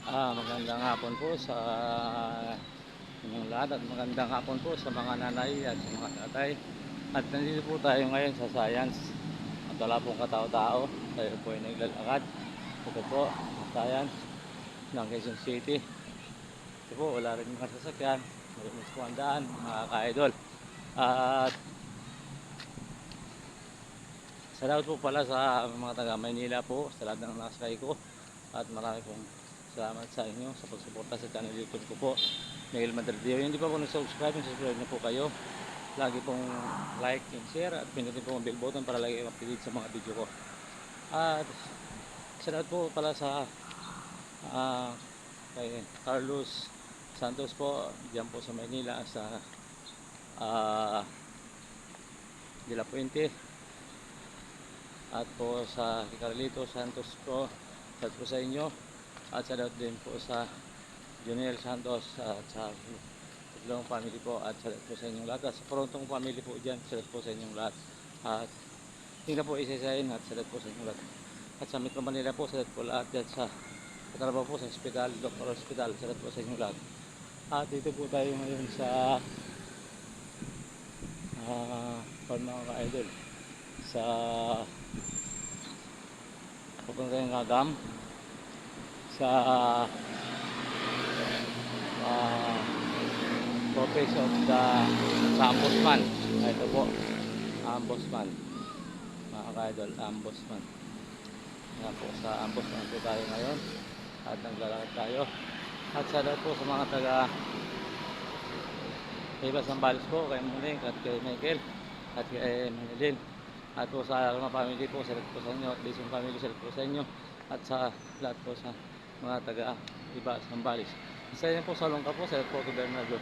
Magandang hapon po sa inyong lahat at magandang hapon po sa mga nanay at sa mga tatay. At nandito po tayo ngayon sa Science. At wala pong katao-tao. Tayo po ay naglalakad. Ito po, Science ng Quezon City. Ito po, wala rin mga sasakyan. Malinis po ang daan, mga ka-idol. At salamat po pala sa mga taga Maynila po, sa lahat ng nakasakay ko. At marami pong salamat sa inyo sa pagsuporta sa channel YouTube ko po, Miguel Madrideo. Hindi pa po nag-subscribe, subscribe na po kayo. Lagi pong like and share at pinutin po ang bell button para lagi update sa mga video ko. At salamat po pala sa uh, kay Carlos Santos po, diyan po sa Maynila sa De La Puente. At po sa Carlito Santos po, salamat po sa inyo. At salamat din po sa Junior Santos at sa Tatlong family po. At salamat po sa inyong lahat. At sa Porontong family po dyan, salamat po sa inyong lahat. At tingnan po isa-isahin at salamat po sa inyong lahat. At sa Metro Manila po, salamat po lahat dyan sa katrabaho po sa hospital, Dr. Hospital, salamat po sa inyong lahat. At dito po tayo ngayon sa mga ka-idol, sa pupunta yung Agam sa Office of the sa Ombudsman. Ito po, Ombudsman, mga ka-idol, Ombudsman. Yan po, sa Ombudsman po tayo ngayon at naglalakad tayo. At sa lahat po sa mga taga Ibas Zambales po, kay Muning at kay Michael at kay Manilin. At po sa Arma family po, salamat po sa inyo. At Lison family, salamat po sa inyo. At sa lahat po sa mga taga Ibas Zambales. Sa inyo po sa Longka po, salamat po kay Bernardo.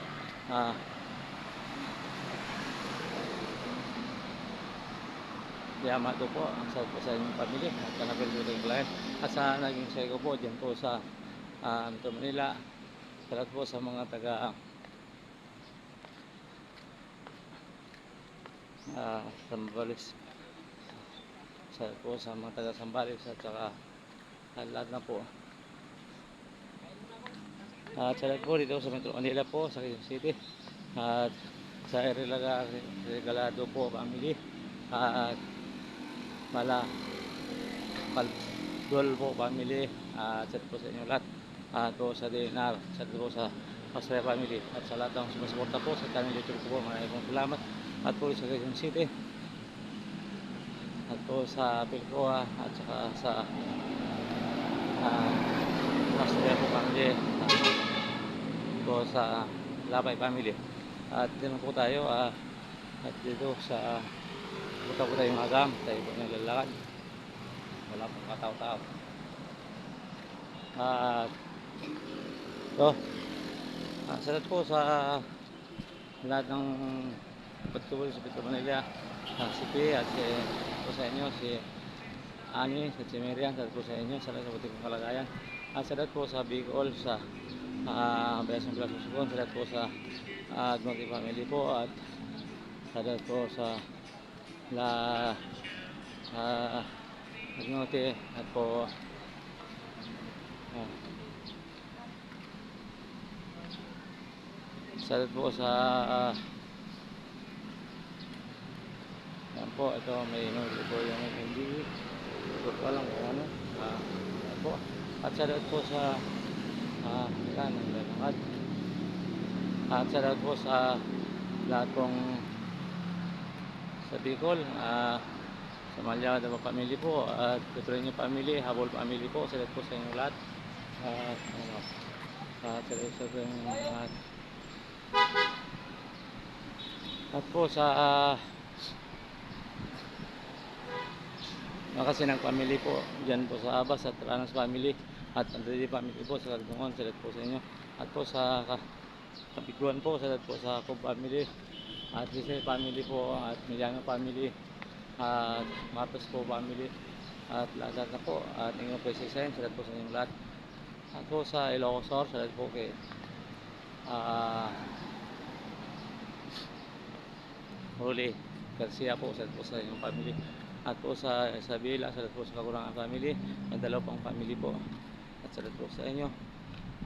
Yamato po, ang salamat po sa inyong pamilya at kanapil po ng client. At sa naging say ko po, dyan po sa Metro Manila. Salamat po sa mga taga Sambales. Salamat po sa mga taga Sambales at saka lahat na po. At salamat po dito sa Metro Manila po, sa Quezon City. At sa Regalado po, family. At Mala Paldol po, family. Salamat po sa inyo lahat. At po sa DNR, salamat po sa Australia family. At sa lahat ng sumusuporta po sa channel YouTube ko po, maraming pong salamat. At po sa Quezon City. At po sa Pilcoa at saka sa Australia po family. At po sa Labay family. At dito po tayo at dito sa punta po tayong Agam, tayo po naglalakad, wala pong katao-tao. At so salamat po sa lahat ng pagtulong sa Metro Manila, si P at po sa inyo, si Ani at si Miriam, salamat po sa inyo sa lahat sa buti kong kalagayan. At salamat po sa Bicol, sa Bayasang Blas Usubon, salamat po sa Admonti family po. At salamat po sa Admonti at po salamat po sa yan po, ito may inulit po yung hindi ito pa lang kung ano po. At salamat po sa yan, ang lalakad. At salamat po sa lahat pong sa Bicol, sa Malyada family po at Petronio family, Habol family po, salamat po sa inyong lahat. Salamat sa inyong lahat. At po sa Makasinang family po, dyan po sa Abas at Ranas family at Andredi family po sa Kalbungon, salamat po sa inyo. At po sa Kapikuan po, salamat po sa Cobb family at Giselle family po at Miliano family at Matos po family at lahat na po at inyong presisayin, salamat po sa inyong lahat. At po sa Ilocos, salamat po kay Huli Garcia po, salamat po sa inyong family. At po sa Isabela, salamat po sa Kakulangan family, ang dalawang family po. At salamat po sa inyo.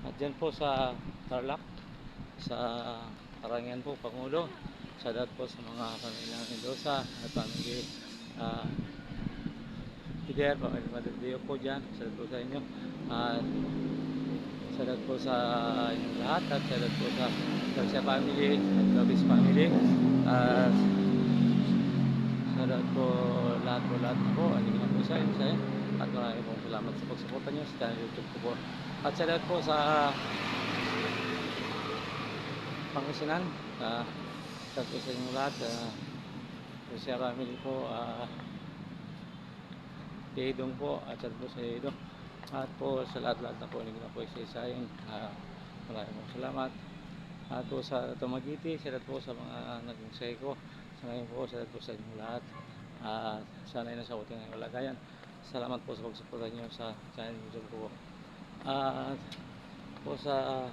At dyan po sa Tarlac, sa Karangian po, Pangulo. Shoutout po sa mga pamilya ng Mendoza at pamilya Pider, pamilya Madrideo po dyan. Shoutout po sa inyo. At shoutout po sa inyong lahat at shoutout po sa Garcia family at Lopez family. At shoutout po lahat po. Hindi na po sa inyo. At maraming pong salamat sa pagsuporta nyo sa channel YouTube ko po. At shoutout po sa Pangasinan. Shoutout po sa inyong lahat. Garcia family po. Idong po at shoutout po sa Idong. At po sa lahat na po hindi na po isa-isahin. Maraming pong salamat. At po sa Tumagiti, shoutout po sa mga naging say ko. Sa ngayon po, shoutout po sa inyong lahat. Sana ay nasa uting ng kalagayan. Salamat po sa pagsuporta nyo sa channel YouTube ko. At po sa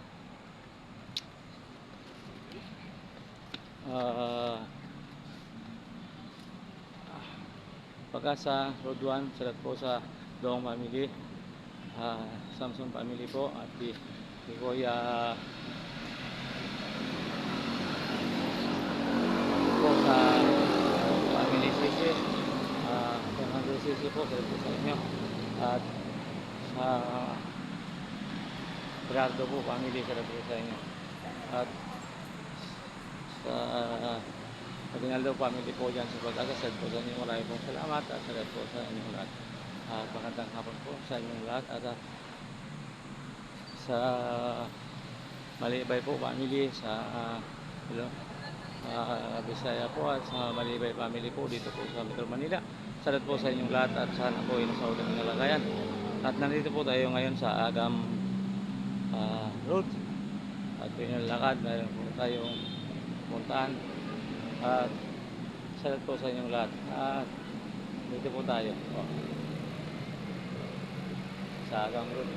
Pag-asa Road 1, shoutout po sa Doong family, Samson family po, at di Kuya po sa family Sisi, Fernando Sisi po, shoutout po sa inyo. At sa Gerardo po family, shoutout po sa inyo. At sa Aguinaldo family po dyan sa Pag-asa, shoutout po sa inyo. Maraming pong salamat at shoutout po sa inyong lahat. Magandang hapon po sa inyong lahat. At sa Malibay po family, sa Bisaya po, at sa Malibay family po dito po sa Metro Manila. Shoutout po sa inyong lahat at sana po ay nasa ulang ng kalagayan. At nandito po tayo ngayon sa Agam Road. At pinalakad, mayroon po tayong puntaan. At shoutout po sa inyong lahat. At dito po tayo sa Agam Road.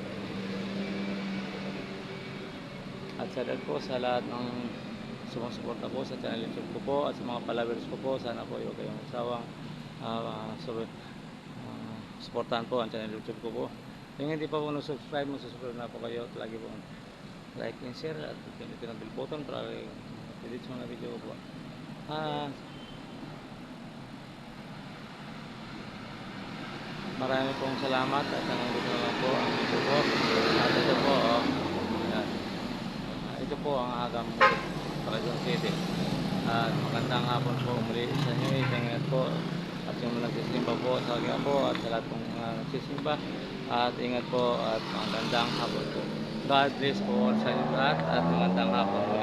At shoutout po sa lahat ng sumusuporta po sa channel YouTube ko po at sa mga followers ko po. Sana po huwag kayong magsawang suportahan po ang channel YouTube ko po. Kung hindi pa po subscribe, magsusubscribe na po kayo. Lagi po like and share at pindutin ang bell button para update sa mga video ko po. Marami pong salamat at hanggang dito na lang po ang video ko. At ito po, ito po ang Agam Quezon City. At magandang hapon po muli sa inyo. Ingat po at yung nagsisimba po sa kanya po at sa lahat pong nagsisimba. At ingat po at magandang hapon po. God bless po sa inyo lahat at magandang hapon po.